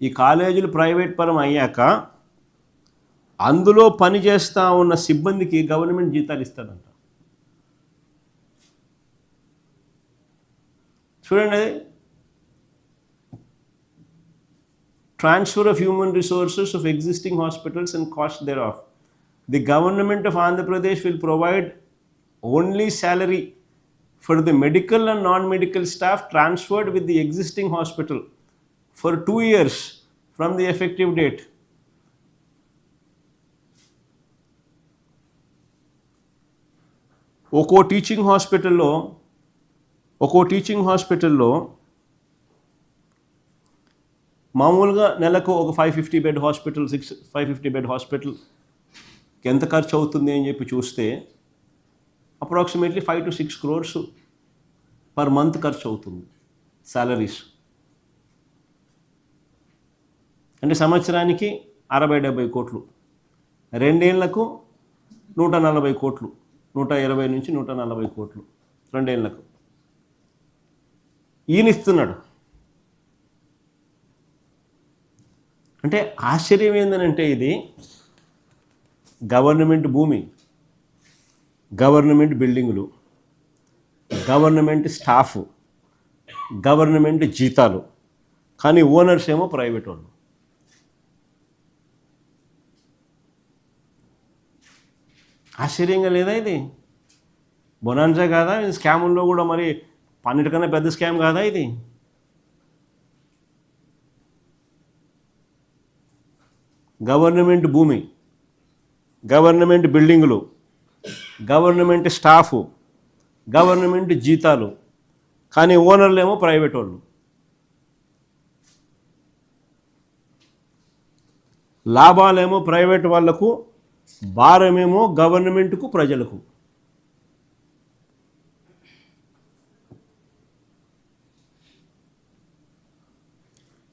ఈ కాలేజీలు ప్రైవేట్ పరం అయ్యాక అందులో పనిచేస్తూ ఉన్న సిబ్బందికి గవర్నమెంట్ జీతాలు ఇస్తాడంట. చూడండి, transfer of human resources of existing hospitals and cost thereof. The government of Andhra Pradesh will provide only salary for the medical and non-medical staff transferred with the existing hospital for 2 years from the effective date. ఒక్కో teaching హాస్పిటల్లో మామూలుగా నెలకు ఒక 550 bed hospital 550 bed హాస్పిటల్కి ఎంత ఖర్చు అవుతుంది అని చెప్పి చూస్తే approximately 5 to 6 crores per month ఖర్చు అవుతుంది సాలరీస్. అంటే సంవత్సరానికి 60-70 కోట్లు, 2 ఏళ్లకు 140 కోట్లు, 120 నుంచి 140 కోట్లు 2 ఏళ్లకు ఈయన ఇస్తున్నాడు. అంటే ఆశ్చర్యం ఏంటంటే ఇది గవర్నమెంట్ భూమి, గవర్నమెంట్ బిల్డింగులు, గవర్నమెంట్ స్టాఫ్, గవర్నమెంట్ జీతాలు, కానీ ఓనర్స్ ఏమో ప్రైవేట్ వాళ్ళు. ఆశ్చర్యంగా లేదా ఇది? బొనాన్సా కాదా? స్కాముల్లో కూడా మరి అన్నిటికన్నా పెద్ద స్కామ్ కాదా ఇది? గవర్నమెంట్ భూమి, గవర్నమెంట్ బిల్డింగులు, గవర్నమెంట్ స్టాఫ్, గవర్నమెంట్ జీతాలు, కానీ ఓనర్లు ఏమో ప్రైవేట్ వాళ్ళు. లాభాలేమో ప్రైవేట్ వాళ్లకు, భారమేమో గవర్నమెంట్కు, ప్రజలకు.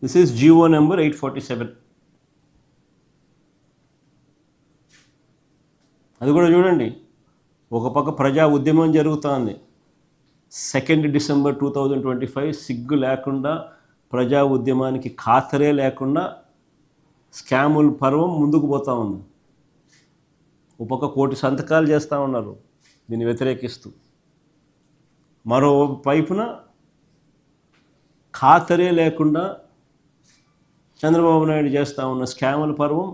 This is GO number 847. అది కూడా చూడండి, ఒక పక్క ప్రజా ఉద్యమం జరుగుతోంది. 2 December 2025 సిగ్గు లేకుండా, ప్రజా ఉద్యమానికి ఖాతరే లేకుండా స్కాముల పర్వం ముందుకు పోతూ ఉంది. ఒక పక్క 1 కోటి సంతకాలు చేస్తూ ఉన్నారు దీన్ని వ్యతిరేకిస్తూ, మరో వైపున ఖాతరే లేకుండా చంద్రబాబు నాయుడు చేస్తూ ఉన్న స్కాముల పర్వం,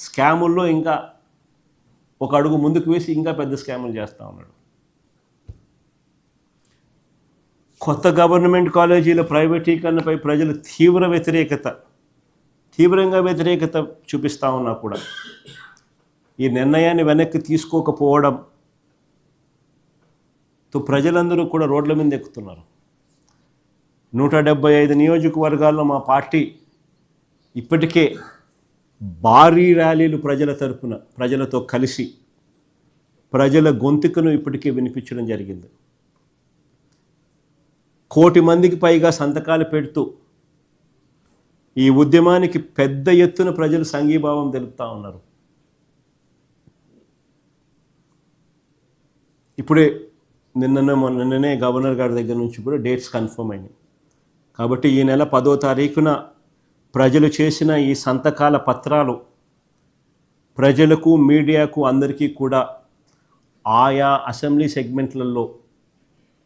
స్కాముల్లో ఇంకా ఒక అడుగు ముందుకు వేసి ఇంకా పెద్ద స్కాములు చేస్తూ ఉన్నాడు. కొత్త గవర్నమెంట్ కాలేజీల ప్రైవేటీకరణపై ప్రజలు తీవ్రంగా వ్యతిరేకత చూపిస్తూ ఉన్నా కూడా ఈ నిర్ణయాన్ని వెనక్కి తీసుకోకపోవడంతో ప్రజలందరూ కూడా రోడ్ల మీద ఎక్కుతున్నారు. 175 నియోజకవర్గాల్లో మా పార్టీ ఇప్పటికే భారీ ర్యాలీలు ప్రజల తరపున, ప్రజలతో కలిసి ప్రజల గొంతుకను ఇప్పటికే వినిపించడం జరిగింది. 1 కోటి మందికి పైగా సంతకాలు పెడుతూ ఈ ఉద్యమానికి పెద్ద ఎత్తున ప్రజలు సంఘీభావం తెలుపుతూ ఉన్నారు. ఇప్పుడే నిన్ననే గవర్నర్ గారి దగ్గర నుంచి కూడా డేట్స్ కన్ఫర్మ్ అయినాయి. కాబట్టి ఈ నెల 10వ తారీఖున ప్రజలు చేసిన ఈ సంతకాల పత్రాలు ప్రజలకు, మీడియాకు, అందరికీ కూడా ఆయా అసెంబ్లీ సెగ్మెంట్లలో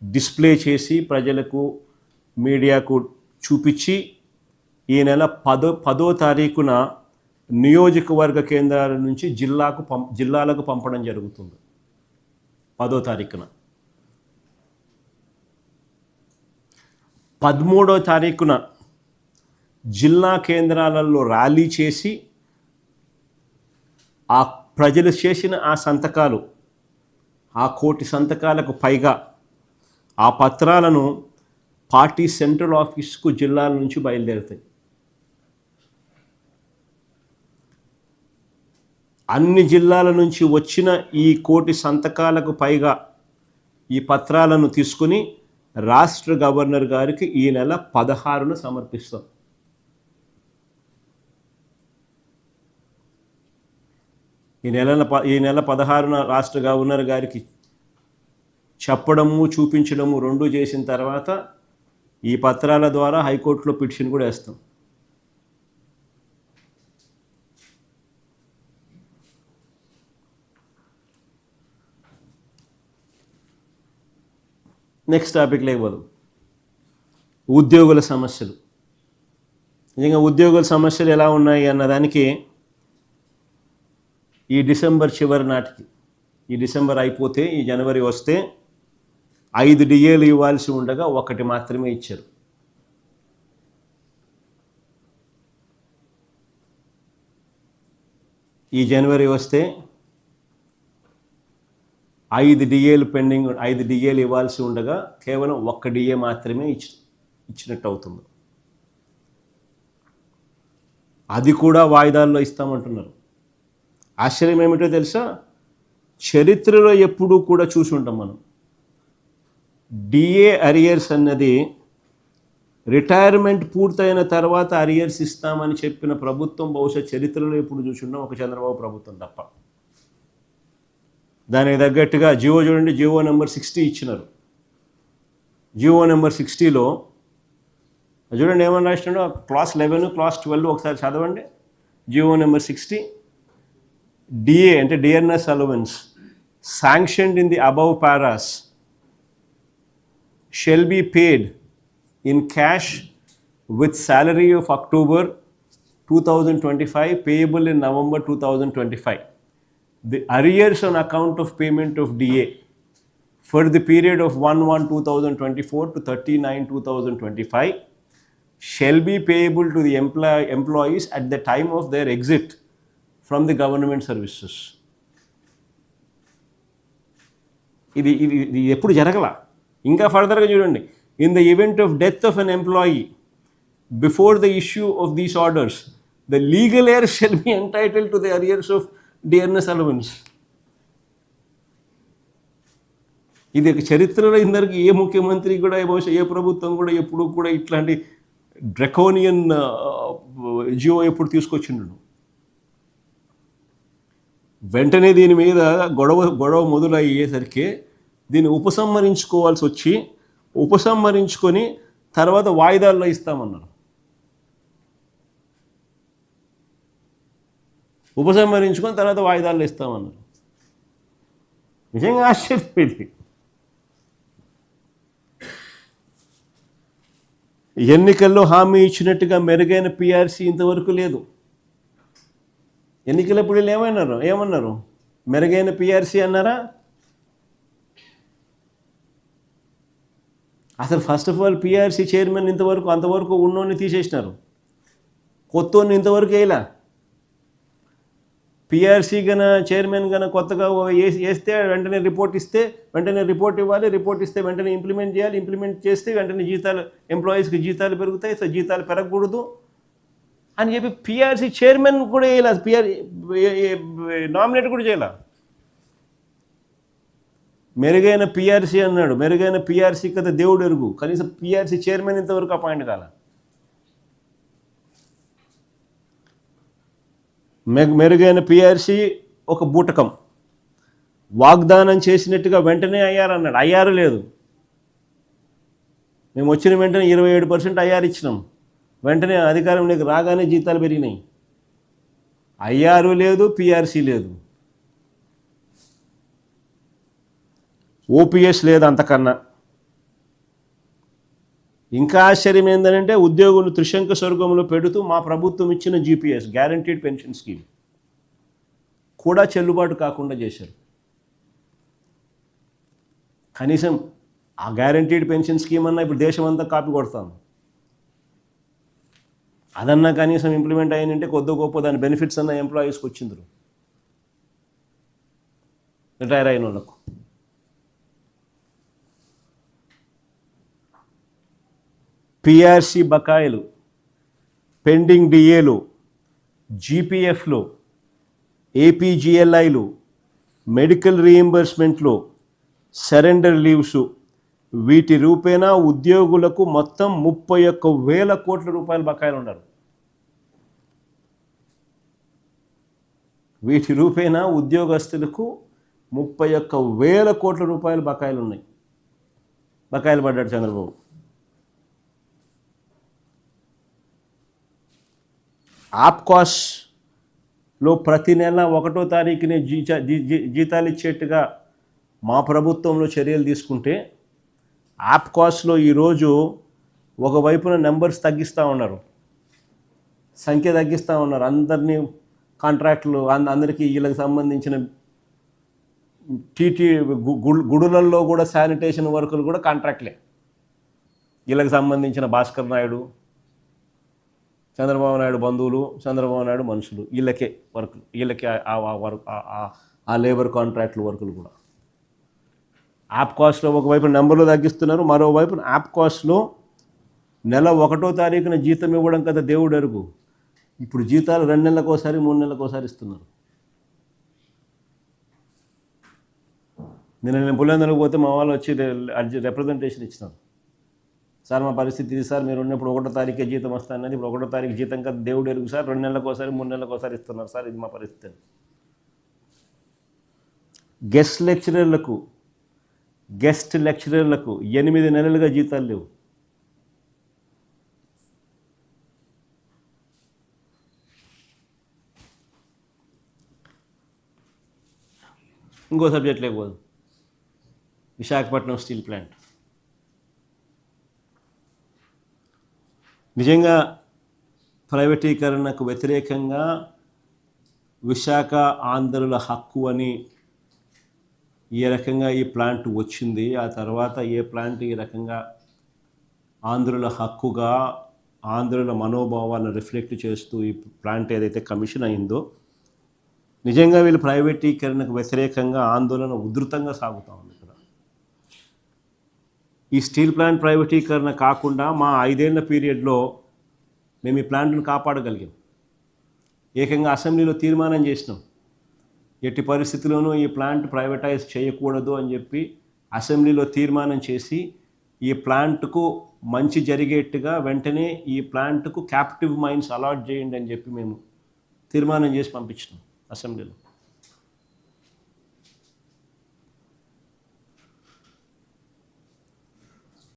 డిస్ప్లే చేసి ప్రజలకు, మీడియాకు చూపించి ఈ నెల 10వ తారీఖున నియోజకవర్గ కేంద్రాల నుంచి జిల్లాలకు పంపడం జరుగుతుంది. 10వ తారీఖున 13వ తారీఖున జిల్లా కేంద్రాలలో ర్యాలీ చేసి ఆ ప్రజలు చేసిన ఆ సంతకాలు, ఆ 1 కోటి సంతకాలకు పైగా ఆ పత్రాలను పార్టీ సెంట్రల్ ఆఫీస్కు జిల్లాల నుంచి బయలుదేరుతాయి. అన్ని జిల్లాల నుంచి వచ్చిన ఈ 1 కోటి సంతకాలకు పైగా ఈ పత్రాలను తీసుకుని రాష్ట్ర గవర్నర్ గారికి ఈ నెల 16న సమర్పిస్తాం. ఈ నెల 16న రాష్ట్ర గవర్నర్ గారికి చెప్పడము, చూపించడము రెండూ చేసిన తర్వాత ఈ పత్రాల ద్వారా హైకోర్టులో పిటిషన్ కూడా వేస్తాం. నెక్స్ట్ టాపిక్ లేకపోదు ఉద్యోగుల సమస్యలు. నిజంగా ఉద్యోగుల సమస్యలు ఎలా ఉన్నాయి అన్నదానికి ఈ డిసెంబర్ చివరి నాటికి, ఈ డిసెంబర్ అయిపోతే ఈ జనవరి వస్తే 5 డిఏలు ఇవ్వాల్సి ఉండగా 1 మాత్రమే ఇచ్చారు. ఈ జనవరి వస్తే 5 డిఏలు పెండింగ్, 5 డిఏలు ఇవ్వాల్సి ఉండగా కేవలం 1 డిఏ మాత్రమే ఇచ్చినట్టు అవుతుంది. అది కూడా వాయిదాల్లో ఇస్తామంటున్నారు. ఆశ్చర్యం ఏమిటో తెలుసా, చరిత్రలో ఎప్పుడూ కూడా చూసి ఉంటాం మనం, డిఏ అరియర్స్ అన్నది రిటైర్మెంట్ పూర్తయిన తర్వాత అరియర్స్ ఇస్తామని చెప్పిన ప్రభుత్వం బహుశా చరిత్రలో ఎప్పుడు చూసుంటాం, ఒక చంద్రబాబు ప్రభుత్వం తప్ప. దానికి తగ్గట్టుగా జియో చూడండి, జియో నెంబర్ 60 ఇచ్చినారు. జియో నెంబర్ 60లో చూడండి ఏమని రాసినాడో, క్లాస్ 11 క్లాస్ 12 ఒకసారి చదవండి. జియో నెంబర్ 60, డిఏ అంటే dearness allowance sanctioned in the above paras shall be paid in cash with salary of October 2025 payable in November 2025. The arrears on account of payment of DA for the period of 1/1/2024 to 30/9/2025 shall be payable to the employees at the time of their exit from the government services. ఇది ఎప్పుడు జరగల. ఇంకా ఫర్దర్గా చూడండి, in the event of death of an employee before the issue of these orders the legal air shall be entitled to the arrears of dearness allowance. ఇది చరిత్రలో ఇందరికి ఏ ముఖ్యమంత్రి కూడా, బహుశా ఏ ప్రభుత్వం కూడా ఎప్పుడు కూడా ఇట్లాంటి డ్రకోనియన్ జియో ఎప్పుడు తీసుకొచ్చిండు. వెంటనే దీని మీద గొడవ మొదలయ్యేసరికి దీన్ని ఉపసంహరించుకోవాల్సి వచ్చి, ఉపసంహరించుకొని తర్వాత వాయిదాల్లో ఇస్తామన్నారు. ఉపసంహరించుకొని తర్వాత వాయిదాల్లో ఇస్తామన్నారు. నిజంగా ఆశ్చర్యం ఇది. ఎన్నికల్లో హామీ ఇచ్చినట్టుగా మెరుగైన పిఆర్సీ ఇంతవరకు లేదు. ఎన్నికలప్పుడు వీళ్ళు ఏమన్నారు? మెరుగైన పిఆర్సీ అన్నారా? అసలు first of all PRC chairman అంతవరకు ఉన్నోని తీసేసినారు, కొత్తోని ఇంతవరకు వేయలా. పిఆర్సీ చైర్మన్ కొత్తగా వేస్తే వెంటనే రిపోర్ట్ ఇస్తే వెంటనే రిపోర్ట్ ఇవ్వాలి, రిపోర్ట్ ఇస్తే వెంటనే ఇంప్లిమెంట్ చేయాలి, ఇంప్లిమెంట్ చేస్తే వెంటనే జీతాలు, ఎంప్లాయీస్కి జీతాలు పెరుగుతాయి, సో జీతాలు పెరగకూడదు అని చెప్పి పిఆర్సీ చైర్మన్ కూడా వేయాలి, నామినేట్ కూడా చేయాల. మెరుగైన పిఆర్సీ అన్నాడు, మెరుగైన పిఆర్సీ కదా దేవుడు ఎరుగు, కనీసం పిఆర్సీ చైర్మన్ ఇంతవరకు అపాయింట్ కాల. మెరుగైన పిఆర్సీ ఒక బూటకం, వాగ్దానం చేసినట్టుగా వెంటనే అయ్యారన్నాడు, అయ్యారు లేదు. మేము వచ్చిన వెంటనే 27% అయ్యారు ఇచ్చినాం, వెంటనే అధికారంలోకి రాగానే జీతాలు పెరిగినాయి. అయ్యారు లేదు, పిఆర్సీ లేదు, ఓపీఎస్ లేదు. అంతకన్నా ఇంకా ఆశ్చర్యం ఏంటంటే ఉద్యోగులు త్రిశంక స్వర్గంలో పెడుతూ మా ప్రభుత్వం ఇచ్చిన జీపీఎస్ గ్యారంటీడ్ పెన్షన్ స్కీమ్ కూడా చెల్లుబాటు కాకుండా చేశారు. కనీసం ఆ గ్యారంటీడ్ పెన్షన్ స్కీమ్ అన్నా ఇప్పుడు దేశం అంతా కాపీ కొడతాను, అదన్నా కనీసం ఇంప్లిమెంట్ అయ్యిందంటే కొద్ది గొప్ప దాని బెనిఫిట్స్ అన్న ఎంప్లాయీస్కి వచ్చిందరు, రిటైర్ అయిన వాళ్ళకు. పిఆర్సీ బకాయిలు, పెండింగ్ డిఏలు, జీపీఎఫ్లు, ఏపీజీఎల్ఐలు, మెడికల్ రీయింబర్స్మెంట్లు, సరెండర్ లీవ్స్, వీటి రూపేణా ఉద్యోగులకు మొత్తం 31,000 కోట్ల రూపాయల బకాయిలు ఉన్నారు. వీటి రూపేణా ఉద్యోగస్తులకు 31,000 కోట్ల రూపాయల బకాయిలు ఉన్నాయి. బకాయిలు పడ్డాడు చంద్రబాబు. ఆప్కాస్లో ప్రతి నెల 1వ తారీఖునే జీతాలు ఇచ్చేట్టుగా మా ప్రభుత్వంలో చర్యలు తీసుకుంటే యాప్ కాస్ట్లో ఈరోజు ఒకవైపున నెంబర్స్ తగ్గిస్తూ ఉన్నారు, సంఖ్య తగ్గిస్తూ ఉన్నారు. అందరినీ కాంట్రాక్టులు అందరికీ వీళ్ళకి సంబంధించిన టీటీ గుడులల్లో కూడా శానిటేషన్ వర్కులు కూడా కాంట్రాక్ట్లే. వీళ్ళకి సంబంధించిన భాస్కర్ నాయుడు, చంద్రబాబు నాయుడు బంధువులు, చంద్రబాబు నాయుడు మనుషులు, వీళ్ళకే వర్కులు, వీళ్ళకే ఆ లేబర్ కాంట్రాక్టుల వర్కులు కూడా. యాప్ కాస్ట్లో ఒకవైపు నెంబర్లు తగ్గిస్తున్నారు, మరోవైపు యాప్ కాస్ట్లో నెల 1వ తారీఖున జీతం ఇవ్వడం కదా దేవుడు ఎరుగు. ఇప్పుడు జీతాలు 2 నెలలకు ఒకసారి 3 నెలలకు ఒకసారి ఇస్తున్నారు. నేను పులివెందులకు పోతే మా వాళ్ళు వచ్చి రిప్రజెంటేషన్ ఇచ్చినారు. సార్ మా పరిస్థితి ఇది సార్, మీరు ఉన్నప్పుడు 1వ తారీఖే జీతం వస్తానని, ఇప్పుడు 1వ తారీఖు జీతం కదా దేవుడు ఎరుగు సార్, 2 నెలలకు ఒకసారి 3 నెలలకు ఒకసారి ఇస్తున్నారు సార్, ఇది మా పరిస్థితి. గెస్ట్ లెక్చరర్లకు 8 నెలలుగా జీతాలు లేవు. ఇంకో సబ్జెక్ట్ లేకపోదు, విశాఖపట్నం స్టీల్ ప్లాంట్. నిజంగా ప్రైవేటీకరణకు వ్యతిరేకంగా విశాఖ ఆంధ్రుల హక్కు అని ఏ రకంగా ఈ ప్లాంట్ వచ్చింది, ఆ తర్వాత ఏ ప్లాంట్ ఈ రకంగా ఆంధ్రుల హక్కుగా ఆంధ్రుల మనోభావాలను రిఫ్లెక్ట్ చేస్తూ ఈ ప్లాంట్ ఏదైతే కమిషన్ అయిందో, నిజంగా వీళ్ళు ప్రైవేటీకరణకు వ్యతిరేకంగా ఆందోళన ఉధృతంగా సాగుతూ ఉంది ఇక్కడ. ఈ స్టీల్ ప్లాంట్ ప్రైవేటీకరణ కాకుండా మా 5 ఏళ్ల పీరియడ్లో మేము ఈ ప్లాంట్ను కాపాడగలిగాం. ఏకంగా అసెంబ్లీలో తీర్మానం చేసినాం, ఎట్టి పరిస్థితుల్లోనూ ఈ ప్లాంట్ ప్రైవేటైజ్ చేయకూడదు అని చెప్పి అసెంబ్లీలో తీర్మానం చేసి ఈ ప్లాంట్కు మంచి జరిగేట్టుగా వెంటనే ఈ ప్లాంట్కు క్యాప్టివ్ మైన్స్ అలాట్ చేయండి అని చెప్పి మేము తీర్మానం చేసి పంపించినాం అసెంబ్లీలో.